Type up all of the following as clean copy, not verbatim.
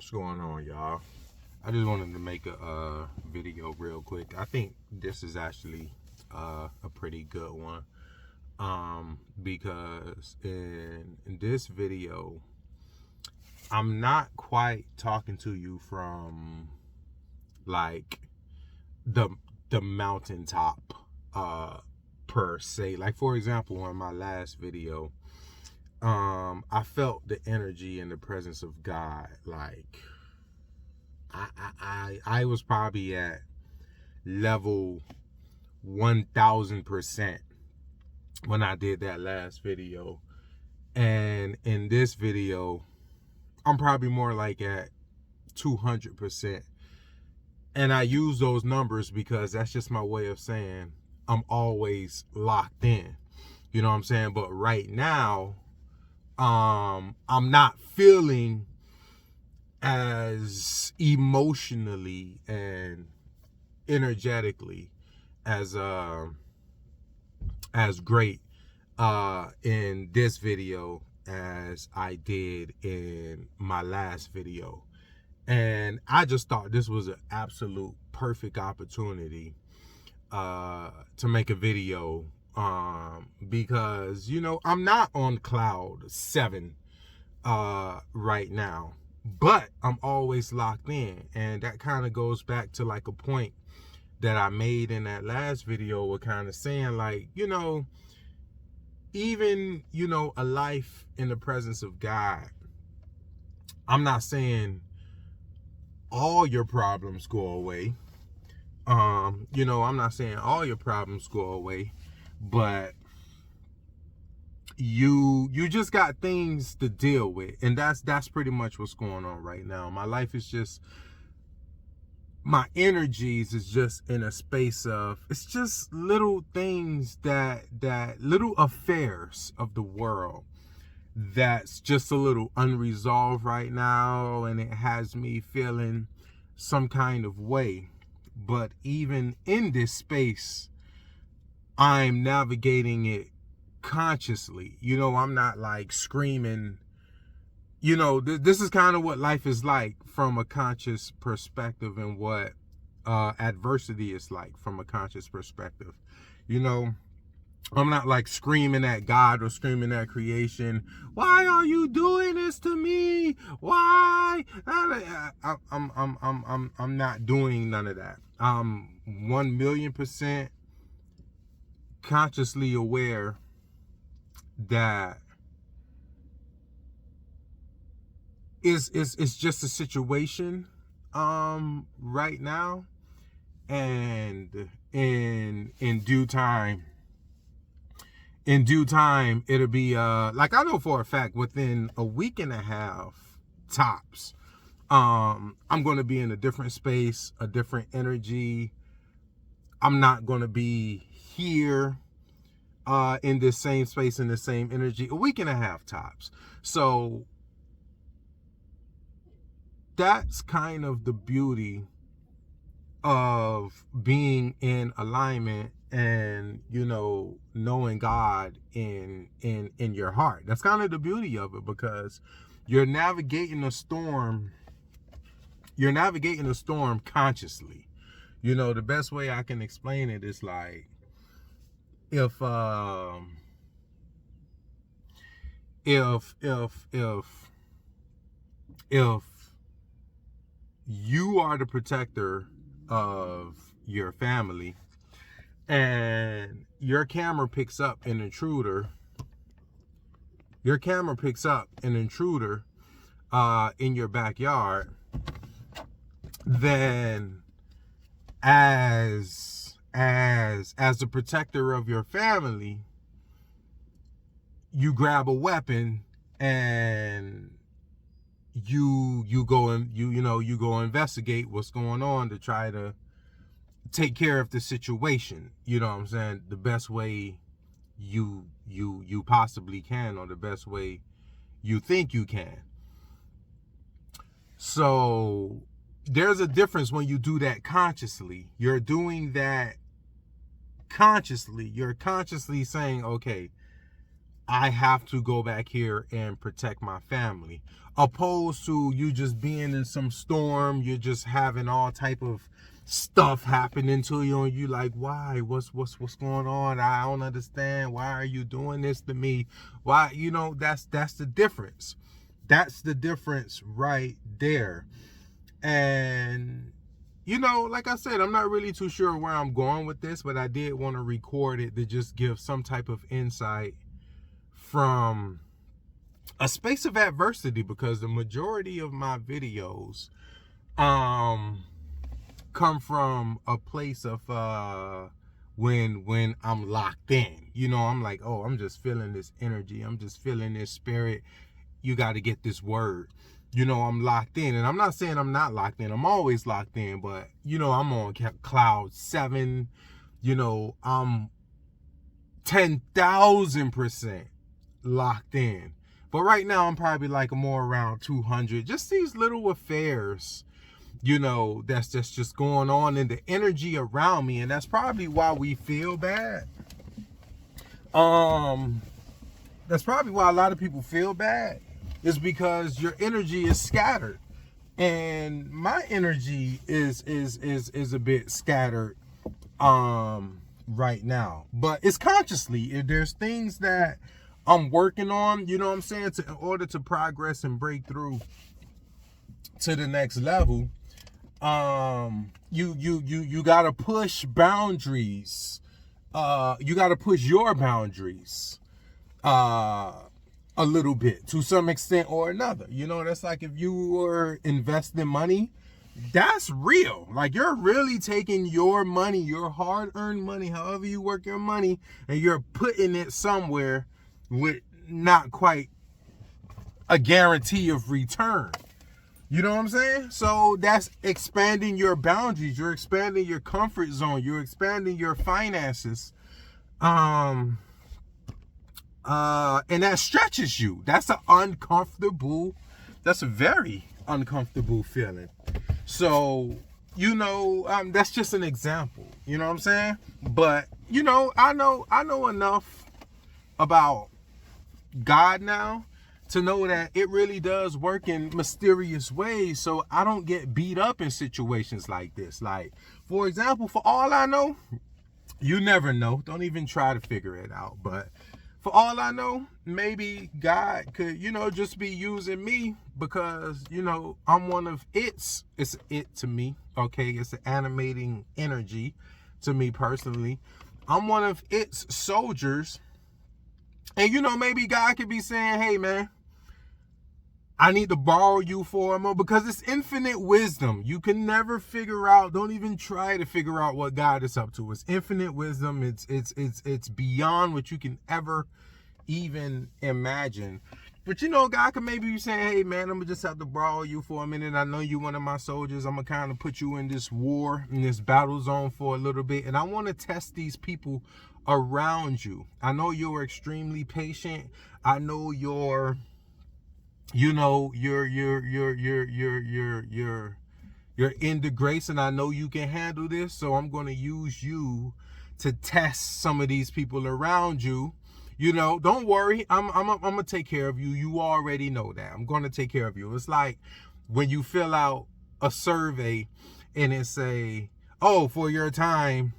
What's going on, y'all? I just wanted to make a video real quick. I think this is actually a pretty good one, because in this video, I'm not quite talking to you from like the mountaintop per se. Like, for example, in my last video, I felt the energy and the presence of God. Like, I was probably at level 1000% when I did that last video, and in this video I'm probably more like at 200%. And I use those numbers because that's just my way of saying I'm always locked in, you know what I'm saying? But right now, I'm not feeling as emotionally and energetically as great in this video as I did in my last video. And I just thought this was an absolute perfect opportunity to make a video, because, you know, I'm not on cloud 7 right now, but I'm always locked in. And that kind of goes back to like a point that I made in that last video, where kind of saying, like, you know, even, you know, a life in the presence of God, I'm not saying all your problems go away. You know, I'm not saying all your problems go away, but you just got things to deal with. And that's pretty much what's going on right now. My life is just, my energies is just in a space of, it's just little things that little affairs of the world that's just a little unresolved right now, and it has me feeling some kind of way. But even in this space, I'm navigating it consciously. You know, I'm not like screaming. You know, this is kind of what life is like from a conscious perspective, and what adversity is like from a conscious perspective. You know, I'm not like screaming at God or screaming at creation, why are you doing this to me? Why? I'm not doing none of that. I'm 1,000,000% consciously aware that it's just a situation right now, and in due time it'll be like, I know for a fact within a week and a half tops, I'm going to be in a different space, a different energy. I'm not going to be here in this same space, in the same energy. A week and a half tops. So that's kind of the beauty of being in alignment and, you know, knowing God in your heart. That's kind of the beauty of it, because you're navigating a storm. You're navigating a storm consciously. You know, the best way I can explain it is like, if you are the protector of your family, and your camera picks up an intruder, in your backyard, then as the protector of your family, you grab a weapon and you go and you go investigate what's going on to try to take care of the situation, you know what I'm saying, the best way you possibly can, or the best way you think you can. So there's a difference when you do that consciously. You're doing that consciously. You're consciously saying, okay, I have to go back here and protect my family. Opposed to you just being in some storm, you're just having all type of stuff happening to you, and you like, why? What's going on? I don't understand. Why are you doing this to me? Why? You know, that's the difference. That's the difference right there. And you know, like I said, I'm not really too sure where I'm going with this, but I did want to record it to just give some type of insight from a space of adversity, because the majority of my videos come from a place of when I'm locked in. You know, I'm like, oh, I'm just feeling this energy, I'm just feeling this spirit, you got to get this word. You know, I'm locked in. And I'm not saying I'm not locked in, I'm always locked in, but you know, I'm on cloud 7. You know, I'm 10,000% locked in. But right now I'm probably like more around 200. Just these little affairs, you know, that's just going on in the energy around me. And that's probably why we feel bad. That's probably why a lot of people feel bad, is because your energy is scattered. And my energy is a bit scattered right now. But it's consciously. If there's things that I'm working on, you know what I'm saying, in order to progress and break through to the next level, you gotta push boundaries. You gotta push your boundaries a little bit, to some extent or another. You know, that's like if you were investing money, that's real. Like, you're really taking your money, your hard-earned money, however you work your money, and you're putting it somewhere with not quite a guarantee of return. You know what I'm saying? So that's expanding your boundaries. You're expanding your comfort zone. You're expanding your finances. And that stretches you. That's that's a very uncomfortable feeling. So, you know, that's just an example. You know what I'm saying? But, you know, I know enough about God now to know that it really does work in mysterious ways, so I don't get beat up in situations like this. Like, for example, for all I know, you never know, don't even try to figure it out, but for all I know, maybe God could, you know, just be using me because, you know, I'm one of it's it to me, okay? It's an animating energy to me personally. I'm one of its soldiers. And, you know, maybe God could be saying, hey, man, I need to borrow you for a moment, because it's infinite wisdom. You can never figure out, don't even try to figure out what God is up to. It's infinite wisdom. It's beyond what you can ever even imagine. But, you know, God can maybe be saying, hey, man, I'm going to just have to borrow you for a minute. I know you're one of my soldiers. I'm going to kind of put you in this war, in this battle zone for a little bit. And I want to test these people around you. I know you're extremely patient. I know you're, you know, you're into grace, and I know you can handle this. So I'm going to use you to test some of these people around you. You know, don't worry. I'm going to take care of you. You already know that. I'm going to take care of you. It's like when you fill out a survey and it say, oh, for your time,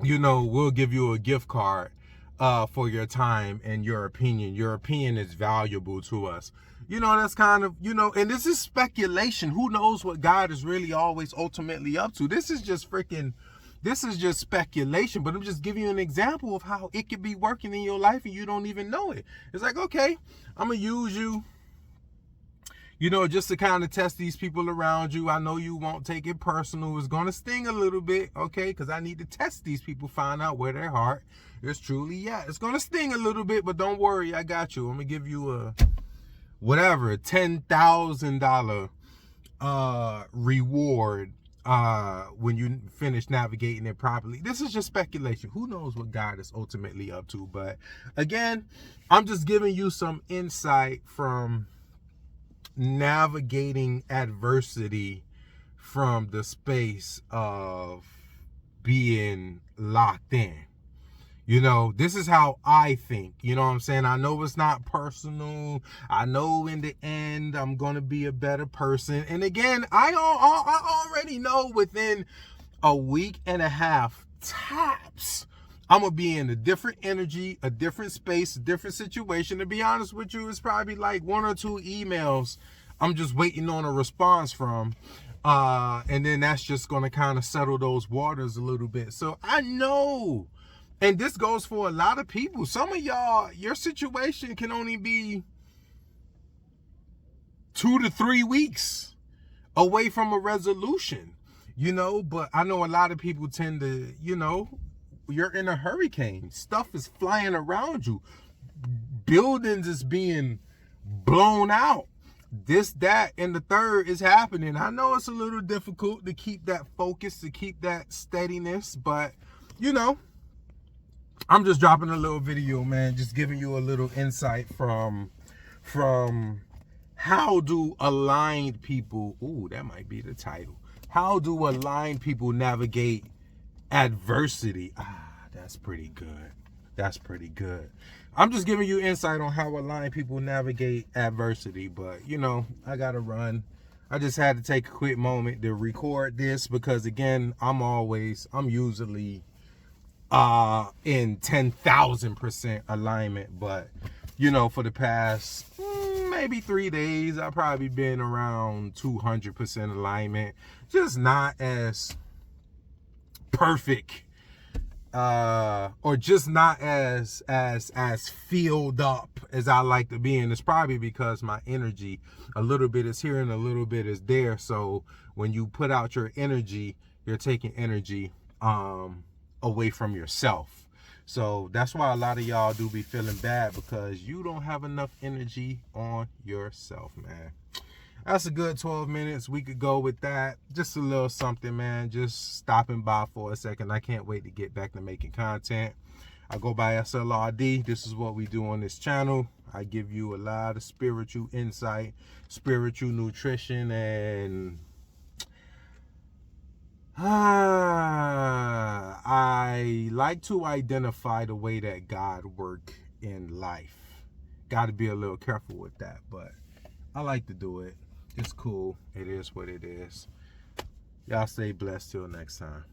you know, we'll give you a gift card for your time and your opinion. Your opinion is valuable to us. You know, that's kind of, you know, and this is speculation. Who knows what God is really always ultimately up to? This is just speculation, but I'm just giving you an example of how it could be working in your life and you don't even know it. It's like, okay, I'm going to use you, you know, just to kind of test these people around you. I know you won't take it personal. It's going to sting a little bit, okay, because I need to test these people, find out where their heart is truly at. It's going to sting a little bit, but don't worry, I got you. I'm going to give you a, whatever, $10,000 reward when you finish navigating it properly. This is just speculation. Who knows what God is ultimately up to? But again, I'm just giving you some insight from navigating adversity from the space of being locked in. You know, this is how I think. You know what I'm saying? I know it's not personal. I know in the end I'm going to be a better person. And again, I already know within a week and a half, tops, I'm going to be in a different energy, a different space, a different situation. To be honest with you, it's probably like 1 or 2 emails I'm just waiting on a response from. And then that's just going to kind of settle those waters a little bit. So I know. And this goes for a lot of people. Some of y'all, your situation can only be 2 to 3 weeks away from a resolution, you know. But I know a lot of people tend to, you know, you're in a hurricane. Stuff is flying around you. Buildings is being blown out. This, that, and the third is happening. I know it's a little difficult to keep that focus, to keep that steadiness, but, you know, I'm just dropping a little video, man, just giving you a little insight from how do aligned people, ooh, that might be the title. How do aligned people navigate adversity? That's pretty good. That's pretty good. I'm just giving you insight on how aligned people navigate adversity, but, you know, I got to run. I just had to take a quick moment to record this because, again, I'm usually in 10,000% alignment, but, you know, for the past maybe 3 days, I've probably been around 200% alignment, just not as perfect, or just not as filled up as I like to be. And it's probably because my energy, a little bit is here and a little bit is there. So when you put out your energy, you're taking energy away from yourself. So that's why a lot of y'all do be feeling bad, because you don't have enough energy on yourself, man. That's a good 12 minutes. We could go with that. Just a little something, man. Just stopping by for a second. I can't wait to get back to making content. I go by slr-d. This is what we do on this channel. I give you a lot of spiritual insight, spiritual nutrition, and I like to identify the way that God works in life. Got to be a little careful with that, but I like to do it. It's cool. It is what it is. Y'all stay blessed till next time.